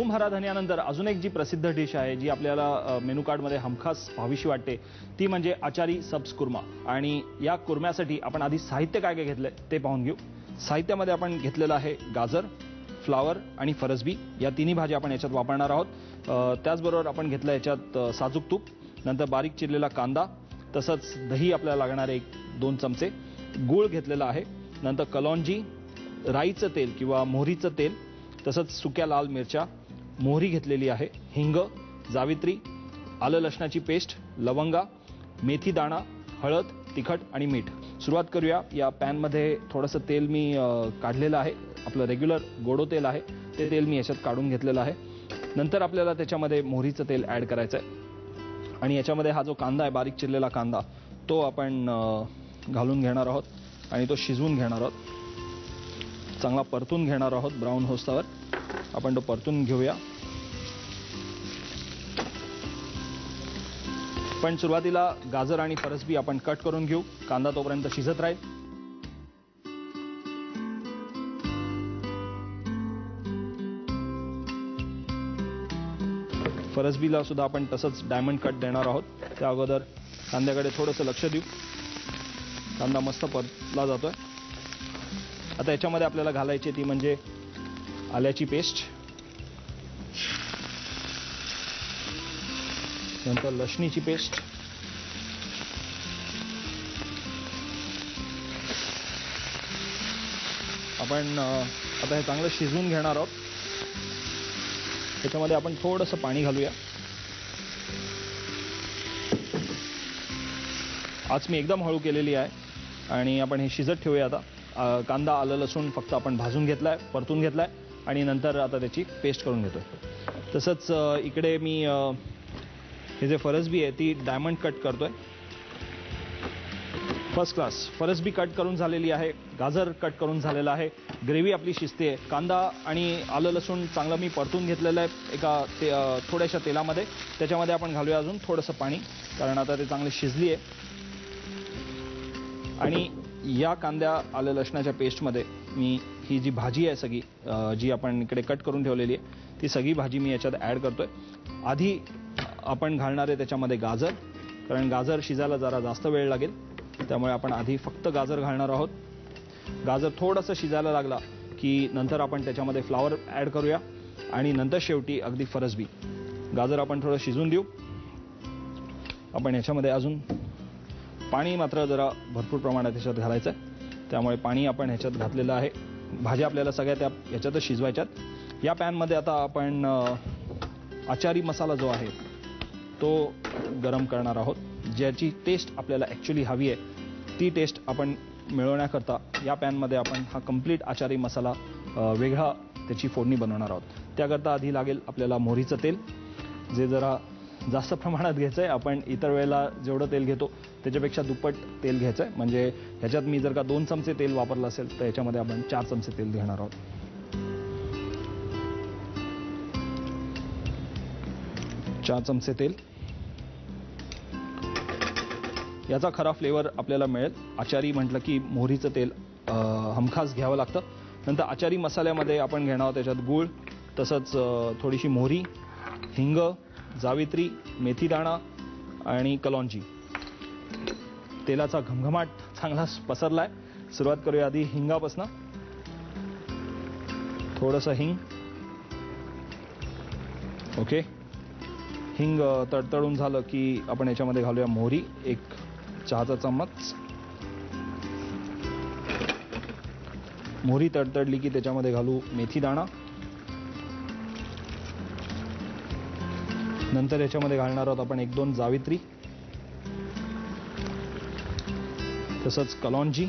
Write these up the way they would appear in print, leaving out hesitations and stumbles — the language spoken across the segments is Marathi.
खूम हरा धन्यानंतर अजून एक जी प्रसिद्ध डिश आहे जी आपल्याला मेनू कार्डमध्ये हमखास भावीशी वाटते ती म्हणजे आचारी सब्ज कुर्मा। आणि या कुर्म्यासाठी आपण आधी साहित्य काय काय घेतलंय ते पाहून घेऊ। साहित्यामध्ये आपण घेतलेलं आहे गाजर, फ्लावर आणि फरसबी या तिन्ही भाज्या आपण याच्यात वापरणार आहोत। त्याचबरोबर आपण घेतलं याच्यात साजूक तूप, नंतर बारीक चिरलेला कांदा, तसंच दही आपल्याला लागणार आहे 2 चमचे, गूळ घेतलेला आहे, नंतर कलौंजी, राईचं तेल किंवा मोहरीचं तेल, तसंच सुक्या लाल मिरच्या, मोहरी घेतलेली आहे, हिंग, जावित्री, आलं लसणाची पेस्ट, लवंगा, मेथी दाणा, हळद, तिखट आणि मीठ। सुरुवात करूया। या पॅनमध्ये थोडंसं तेल मी काढलेलं आहे, आपलं रेग्युलर गोडो तेल आहे ते तेल मी याच्यात काढून घेतलेलं आहे। नंतर आपल्याला त्याच्यामध्ये मोहरीचं तेल ॲड करायचं आहे आणि याच्यामध्ये हा जो कांदा आहे, बारीक चिरलेला कांदा, तो आपण घालून घेणार आहोत आणि तो शिजवून घेणार आहोत, चांगला परतून घेणार आहोत। ब्राऊन होस्तवर आपण तो परतून घेऊया। पण सुरुवातीला गाजर आणि फरसबी आपण कट करून घेऊ, कांदा तोपर्यंत शिजत राहील। फरसबीला सुद्धा आपण तसंच डायमंड कट देणार आहोत। त्या अगोदर कांद्याकडे थोडंसं लक्ष देऊ। कांदा मस्त परतला जातोय। आता याच्यामध्ये आपल्याला घालायची ती म्हणजे आल्याची पेस्ट, नंतर लसणीची पेस्ट, आपण आता हे चांगलं शिजवून घेणार आहोत। त्याच्यामध्ये आपण थोडंसं पाणी घालूया। आज मी एकदम हळू केलेली आहे आणि आपण हे शिजत ठेवूया। आता कांदा, आलं, लसूण फक्त आपण भाजून घेतलाय, परतून घेतलाय आणि नंतर आता त्याची पेस्ट करून घेतोय। तसंच इकडे मी हे जे फरसबी आहे ती डायमंड कट करतोय, फर्स्ट क्लास। फरसबी कट करून झालेली आहे, गाजर कट करून झालेला आहे, ग्रेव्ही आपली शिजते। कांदा आणि आलं लसूण चांगलं मी परतून घेतलेलं आहे एका थोड्याशा तेलामध्ये। त्याच्यामध्ये आपण घालूया अजून थोडंसं पाणी, कारण आता ते चांगले शिजली आहे। आणि या कांद्या आलं लसणाच्या पेस्टमध्ये मी ही जी भाजी आहे सगळी जी आपण इकडे कट करून ठेवलेली आहे ती सगळी भाजी मी याच्यात ॲड करतोय। आधी आपण घालणार आहे त्याच्यामध्ये गाजर, कारण गाजर शिजायला जरा जास्त वेळ लागेल, त्यामुळे आपण आधी फक्त गाजर घालणार आहोत। गाजर थोडंसं शिजायला लागला की नंतर आपण त्याच्यामध्ये फ्लावर ॲड करूया आणि नंतर शेवटी अगदी फरसबी। गाजर आपण थोडं शिजून देऊ। आपण याच्यामध्ये अजून पाणी मात्र जरा भरपूर प्रमाणात याच्यात घालायचं आहे, त्यामुळे पाणी आपण ह्याच्यात घातलेलं आहे। भाज्या आपल्याला सगळ्या त्या ह्याच्यातच शिजवायच्यात। या पॅनमध्ये आता आपण आचारी मसाला जो आहे तो गरम करणार आहोत। ज्याची टेस्ट आपल्याला ॲक्च्युली हवी आहे ती टेस्ट आपण मिळवण्याकरता या पॅनमध्ये आपण हा कंप्लीट आचारी मसाला वेगळा त्याची फोडणी बनवणार आहोत। त्याकरता आधी लागेल आपल्याला मोहरीचं तेल, जे जरा जास्त प्रमाणात घ्यायचं आहे। आपण इतर वेळेला जेवढं तेल घेतो त्याच्यापेक्षा दुप्पट तेल घ्यायचं आहे, म्हणजे ह्याच्यात मी जर का 2 चमचे तेल वापरलं असेल तर याच्यामध्ये आपण 4 चमचे तेल घेणार आहोत। 4 चमचे तेल, याचा खरा फ्लेवर आपल्याला मिळेल। आचारी म्हटलं की मोहरीचं तेल हमखास घ्यावं लागतं। नंतर आचारी मसाल्यामध्ये आपण घेणार आहोत त्याच्यात गूळ, तसंच थोडीशी मोहरी, हिंग, जावित्री, मेथी दाणा आणि कलौंजी। तेलाचा घमघमाट चांगला पसरलाय। सुरुवात करूया आधी हिंगापासून। थोडंसं हिंग, ओके। हिंग तडतडून झालं की आपण याच्यामध्ये घालूया मोहरी, 1 चहाचा चम्मच। मोहरी तडतडली की त्याच्यामध्ये घालू मेथी दाणा, नंतर याच्यामध्ये घालणार आहोत आपण 1-2 जावित्री, तसंच कलौंजी,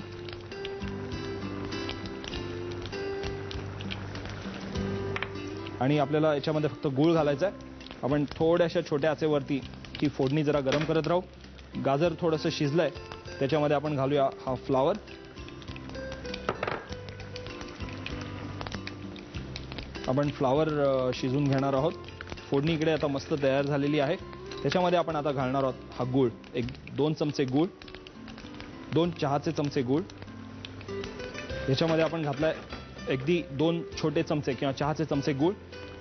आणि आपल्याला याच्यामध्ये फक्त गूळ घालायचा आहे। आपण थोड्याशा छोट्या आचेवरती ही फोडणी जरा गरम करत राहू। गाजर थोडंसं शिजलंय, त्याच्यामध्ये आपण घालूया हा फ्लावर, आपण फ्लावर शिजून घेणार आहोत। फोडणी इकडे आता मस्त तयार झालेली आहे। त्याच्यामध्ये आपण आता घालणार आहोत हा गूळ, 1-2 चमचे गूळ, 2 चहाचे चमचे गूळ। याच्यामध्ये आपण घातलाय अगदी 2 छोटे चमचे किंवा चहाचे चमचे गूळ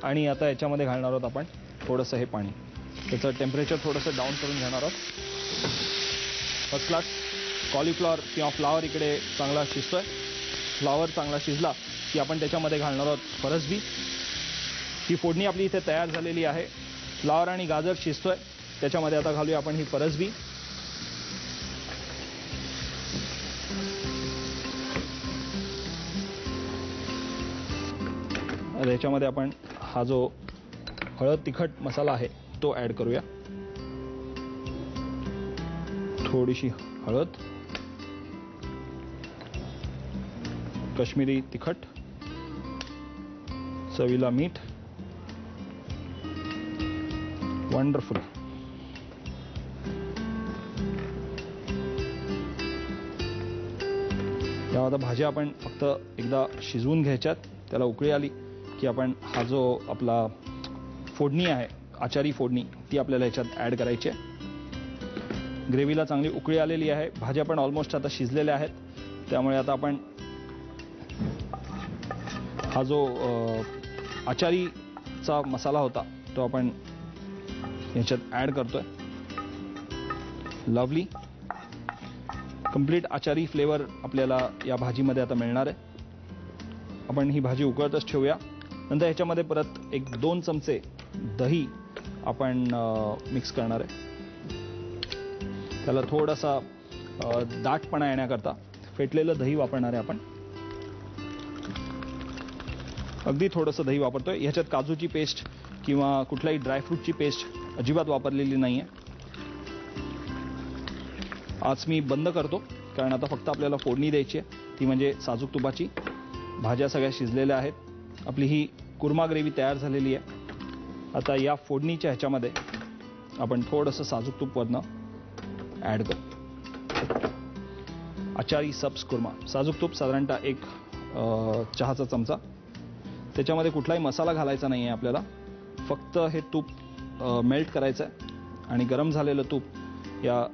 आणि आता याच्यामध्ये घालणार आहोत आपण थोडंसं हे पाणी. त्याचं टेम्परेचर थोडंसं डाऊन करून घेणार आहोत. First class. कॉलीफ्लॉवर किंवा फ्लावर इकडे चांगला शिजतोय. फ्लावर चांगला शिजला की आपण त्याच्यामध्ये घालणार आहोत फरसबी. ही फोडणी आपली इथे तयार झालेली आहे. फ्लावर आणि गाजर शिजतोय, त्याच्यामध्ये आता घालूया आपण ही फरसबी. याच्यामध्ये आपण हा जो हळद तिखट मसाला आहे तो ऍड करूया. थोडीशी हळद, काश्मीरी तिखट, चवीला मीठ. वंडरफुल. या आता भाज्या आपण फक्त एकदा शिजवून घ्यायच्यात. त्याला उकळी आली की आपण हा जो आपला फोडणी आहे, आचारी फोडणी, ती आपल्याला याच्यात ऍड करायची आहे. ग्रेव्हीला चांगली उकळी आलेली आहे. भाज्या पण ऑलमोस्ट आता शिजलेल्या आहेत. त्यामुळे आता आपण हा जो आचारीचा मसाला होता तो आपण याच्यात ऍड करतोय. लवली. कंप्लीट आचारी फ्लेवर आपल्याला या भाजीमध्ये आता मिळणार आहे. आपण ही भाजी उकळतच ठेवूया. नंतर ह्याच्यामध्ये परत 1-2 चमचे दही आपण मिक्स करणार आहे. त्याला थोडासा दाटपणा येण्याकरता फेटलेलं दही वापरणार आहे आपण. अगदी थोडंसं दही वापरतोय. ह्याच्यात काजूची पेस्ट किंवा कुठल्याही ड्रायफ्रूटची पेस्ट अजिबात वापरलेली नाहीये. आज मी बंद करतो कारण आता फक्त आपल्याला फोडणी द्यायची आहे, ती म्हणजे साजूक तुपाची. भाज्या सगळ्या शिजलेल्या आहेत. आपली ही कुर्मा ग्रेव्ही तयार झालेली आहे. आता या फोडणीच्या ह्याच्यामध्ये आपण थोडंसं साजूक तूप वरनं ऍड करू. आचारी सब्स कुर्मा. साजूक तूप साधारणतः 1 चहाचा चमचा. त्याच्यामध्ये कुठलाही मसाला घालायचा नाही आहे आपल्याला. फक्त हे तूप मेल्ट करायचं आहे आणि गरम झालेलं तूप या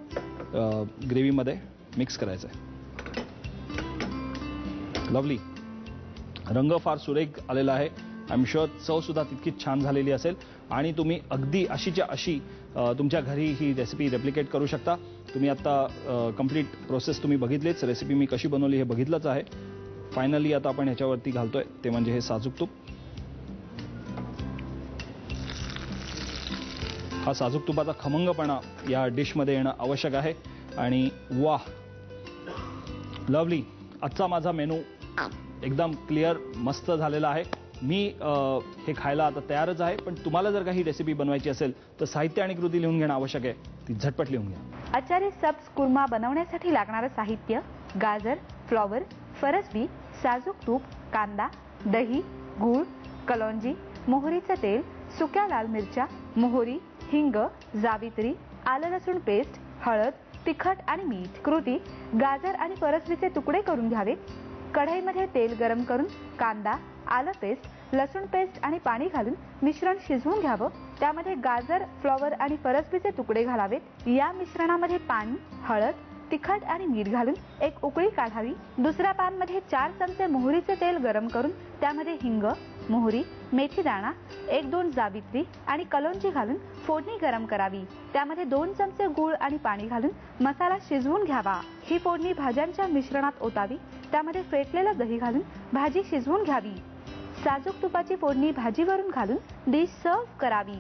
ग्रेव्हीमध्ये मिक्स करायचं आहे. लवली. रंग फार सुरेख आलेला आहे. आय एम शुअर चव सुद्धा तितकीच छान झालेली असेल आणि तुम्ही अगदी अशीच्या अशी तुमच्या घरी ही रेसिपी रेप्लिकेट करू शकता. तुम्ही आता कंप्लीट प्रोसेस तुम्ही बघितलीच. रेसिपी मी कशी बनवली हे बघितलंच आहे. फायनली आता आपण ह्याच्यावरती घालतोय ते म्हणजे हे साजूक तूप. हा साजूक तुपाचा खमंगपणा या डिशमध्ये येणं आवश्यक आहे. आणि वाह, लवली. आजचा माझा मेनू एकदम क्लिअर मस्त झालेला आहे. मी हे खायला आता तयारच आहे. पण तुम्हाला जर काही रेसिपी बनवायची असेल तर साहित्य आणि कृती लिहून घेणं आवश्यक आहे. ती झटपट लिहून घ्या. आचारी सब्स कुर्मा बनवण्यासाठी लागणारं साहित्य: गाजर, फ्लॉवर, फरसबी, साजूक तूप, कांदा, दही, गूळ, कलौंजी, मोहरीचं तेल, सुक्या लाल मिरच्या, मोहरी, हिंग, जावित्री, आलं लसूण पेस्ट, हळद, तिखट आणि मीठ. कृती: गाजर आणि फरसबीचे तुकडे करून घ्यावेत. कढईमध्ये तेल गरम करून कांदा, आलं पेस्ट, लसूण पेस्ट आणि पाणी घालून मिश्रण शिजवून घ्यावं. त्यामध्ये गाजर, फ्लॉवर आणि फरसबीचे तुकडे घालावेत. या मिश्रणामध्ये पाणी, हळद, तिखट आणि मीठ घालून एक उकळी काढावी. दुसऱ्या पॅनमध्ये 4 चमचे मोहरीचे तेल गरम करून त्यामध्ये हिंग, मोहरी, मेथी दाणा, 1-2 जावित्री आणि कलौंजी घालून फोडणी गरम करावी. त्यामध्ये 2 चमचे गूळ आणि पाणी घालून मसाला शिजवून घ्यावा. ही फोडणी भाज्यांच्या मिश्रणात ओतावी. त्यामध्ये फेटलेलं दही घालून भाजी शिजवून घ्यावी. साजूक तुपाची फोडणी भाजीवरून घालून डिश सर्व्ह करावी.